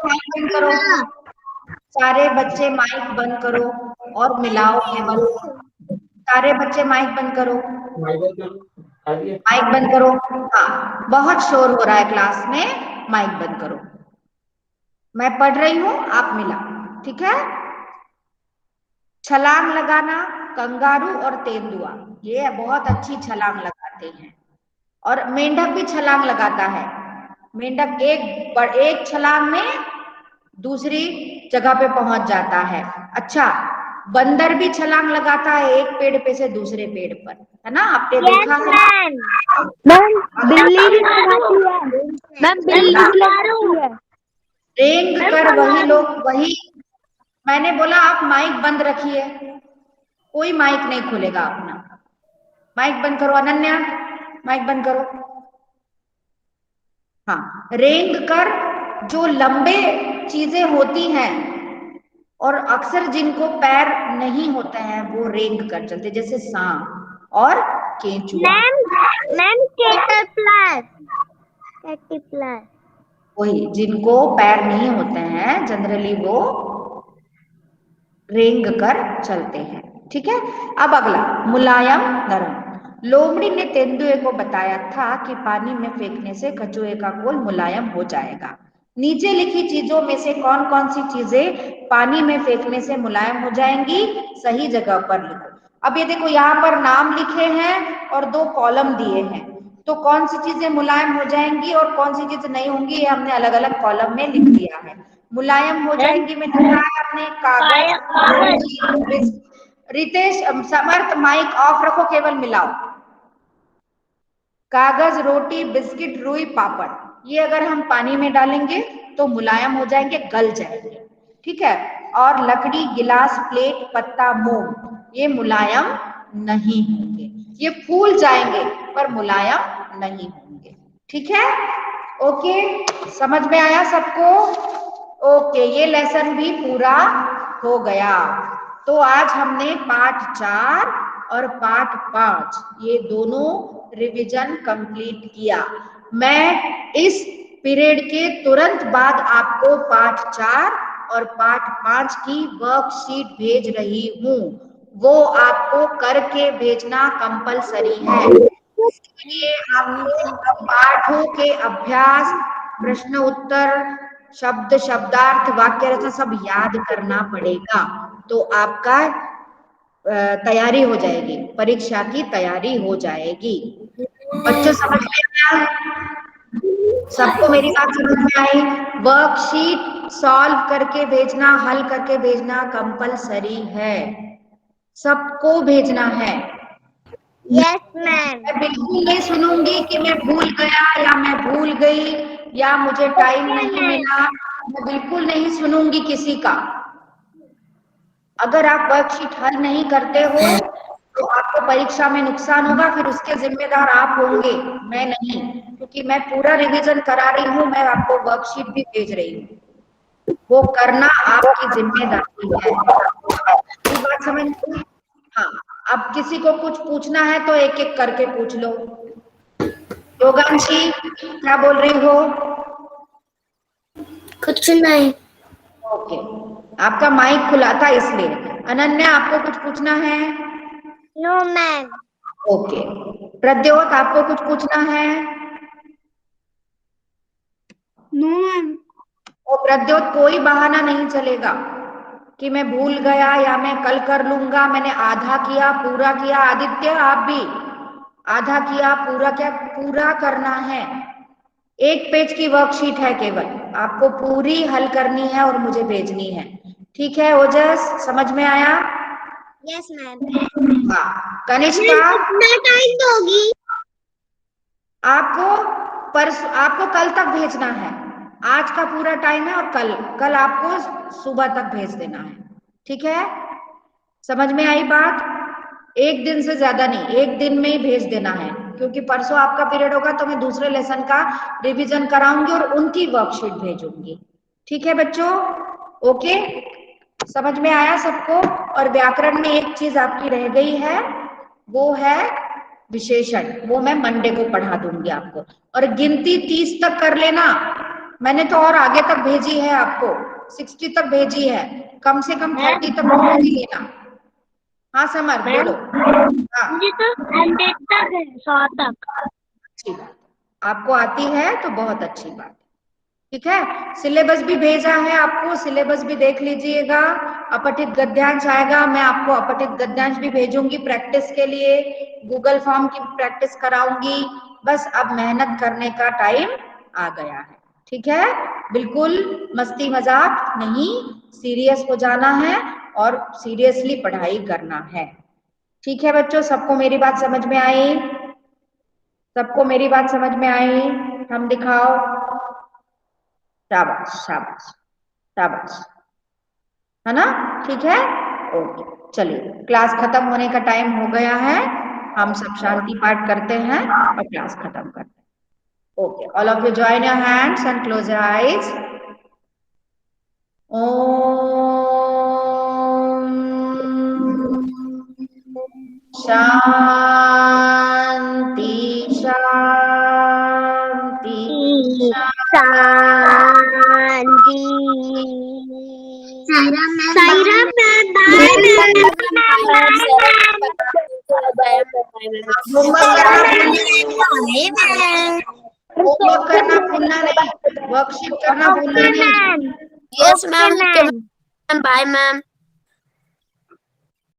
Speaker 1: माइक बंद करो, सारे बच्चे माइक बंद करो और मिलाओ केवल, सारे बच्चे माइक बंद करो, माइक बंद करो। हाँ, बहुत शोर हो रहा है क्लास में, माइक बंद करो। मैं पढ़ रही हूँ, आप मिलाओ, ठीक है? छलांग लगाना, कंगारू और तेंदुआ ये बहुत अच्छी छलांग लगाते हैं, और मेंढक भी छलांग लगाता है। मेंढक एक छलांग में दूसरी जगह पे पहुंच जाता है। अच्छा, बंदर भी छलांग लगाता है एक पेड़ पे से दूसरे पेड़ पर, है ना? आपने देखा है?
Speaker 2: बिल्ली भी लगाती है। मैम बिल्ली भी लगाती है।
Speaker 1: रेंग कर वही मैंने बोला आप माइक बंद रखिए, कोई माइक नहीं खुलेगा अपना। माइक बंद करो अनन्या, माइक बंद करो। हाँ, रेंग कर जो लंबे चीजें होती हैं और अक्सर जिनको पैर नहीं होते हैं वो रेंग कर चलते, जैसे सांप और केंचुआ।
Speaker 2: मैम कैटरपिलर,
Speaker 1: वही जिनको पैर नहीं होते हैं जनरली वो रेंग कर चलते हैं। ठीक है, अब अगला मुलायम नरम, लोमड़ी ने तेंदुए को बताया था कि पानी में फेंकने से कछुए का खोल मुलायम हो जाएगा। नीचे लिखी चीजों में से कौन कौन सी चीजें पानी में फेंकने से मुलायम हो जाएंगी? सही जगह पर लिखो। अब ये देखो यहाँ पर नाम लिखे हैं और 2 कॉलम दिए हैं, तो कौन सी चीजें मुलायम हो जाएंगी और कौन सी चीजें नहीं होंगी ये हमने अलग अलग कॉलम में लिख दिया है। मुलायम हो जाएंगी में लिखा है आपने कागज। रितेश, समर्थ, माइक ऑफ रखो, केवल मिलाओ। कागज, रोटी, बिस्किट, रुई, पापड़, ये अगर हम पानी में डालेंगे तो मुलायम हो जाएंगे, गल जाएंगे, ठीक है। और लकड़ी, गिलास, प्लेट, पत्ता, मोम, ये मुलायम नहीं होंगे, ये फूल जाएंगे पर मुलायम नहीं होंगे, ठीक है। ओके, समझ में आया सबको? ओके, ये लेसन भी पूरा हो गया। तो आज हमने पाठ 4 और पाठ 5 ये दोनों रिवीजन कंप्लीट किया। मैं इस पीरियड के तुरंत बाद आपको पाठ 4 और पाठ 5 की वर्कशीट भेज रही हूँ, वो आपको करके भेजना कंपलसरी है। इसलिए आपको पाठों के अभ्यास, प्रश्न उत्तर, शब्द, शब्दार्थ, वाक्य रचना सब याद करना पड़ेगा, तो आपका तैयारी हो जाएगी, परीक्षा की तैयारी हो जाएगी। बच्चों समझ में आया? सबको मेरी बात समझ में आई? वर्कशीट सॉल्व करके भेजना, हल करके भेजना कंपलसरी है, सबको भेजना है।
Speaker 2: Yes ma'am.
Speaker 1: मैं बिल्कुल नहीं सुनूंगी कि मैं भूल गया या मैं भूल गई या मुझे टाइम नहीं मिला, मैं बिल्कुल नहीं सुनूंगी किसी का। अगर आप वर्कशीट हल नहीं करते हो तो आपको परीक्षा में नुकसान होगा, फिर उसके जिम्मेदार आप होंगे, मैं नहीं, क्योंकि मैं पूरा रिवीजन करा रही हूँ, मैं आपको वर्कशीट भी भेज रही हूँ, वो करना आपकी जिम्मेदारी है। ये बात समझ में? हाँ, अब किसी को कुछ पूछना है तो एक एक करके पूछ लो। योगांशी, क्या बोल रही हो?
Speaker 2: कुछ नहीं।
Speaker 1: ओके, आपका माइक खुला था इसलिए। अनन्या, आपको कुछ पूछना है?
Speaker 2: No ma'am.
Speaker 1: ओके, प्रद्योत, आपको कुछ पूछना है?
Speaker 2: No ma'am.
Speaker 1: और प्रद्योत, कोई बहाना नहीं चलेगा कि मैं भूल गया या मैं कल कर लूंगा, मैंने आधा किया पूरा किया। आदित्य, आप भी आधा किया पूरा क्या? पूरा करना है। 1 पेज की वर्कशीट है केवल, आपको पूरी हल करनी है और मुझे भेजनी है, ठीक है। ओजस, समझ में आया?
Speaker 2: Yes ma'am.
Speaker 1: हाँ, कनिष्का,
Speaker 2: कितना टाइम दोगी?
Speaker 1: आपको कल तक भेजना है, आज का पूरा टाइम है और कल आपको सुबह तक भेज देना है, ठीक है। समझ में आई बात? 1 दिन से ज्यादा नहीं, 1 दिन में ही भेज देना है, क्योंकि परसों आपका पीरियड होगा तो मैं दूसरे लेसन का रिवीजन कराऊंगी और उनकी वर्कशीट भेजूंगी, ठीक है बच्चों? ओके, समझ में आया सबको? और व्याकरण में एक चीज आपकी रह गई है, वो है विशेषण, वो मैं मंडे को पढ़ा दूंगी आपको। और गिनती 30 तक कर लेना, मैंने तो और आगे तक भेजी है आपको, 60 तक भेजी है, कम से कम 30 तक पहुंच ही लेना। हाँ समर, बोलो। हाँ,
Speaker 2: मुझे तो 100 तक है, 100 तक।
Speaker 1: अच्छी बात, आपको आती है तो बहुत अच्छी बात, ठीक है। सिलेबस भी भेजा है आपको, सिलेबस भी देख लीजिएगा। अपठित गद्यांश आएगा, मैं आपको अपठित गद्यांश भी भेजूंगी प्रैक्टिस के लिए, गूगल फॉर्म की प्रैक्टिस कराऊंगी। बस अब मेहनत करने का टाइम आ गया है, ठीक है। बिल्कुल मस्ती मजाक नहीं, सीरियस हो जाना है और सीरियसली पढ़ाई करना है, ठीक है बच्चों। सबको मेरी बात समझ में आई? सबको मेरी बात समझ में आई? हम दिखाओ, शाबाश शाबाश शाबाश, है ना? ठीक है, ओके। चलिए, क्लास खत्म होने का टाइम हो गया है, हम सब शांति पाठ करते हैं और क्लास खत्म करते हैं। Okay, all of you join your hands and close your eyes. ओम शांति शांति
Speaker 2: शांति। Saira ma'am, bye ma'am.
Speaker 1: Homework करना भूलना नहीं, वर्कशीट करना भूलना नहीं।
Speaker 2: Ma'am.
Speaker 4: Yes
Speaker 2: okay
Speaker 4: ma'am,
Speaker 2: ma'am.
Speaker 4: Bye ma'am.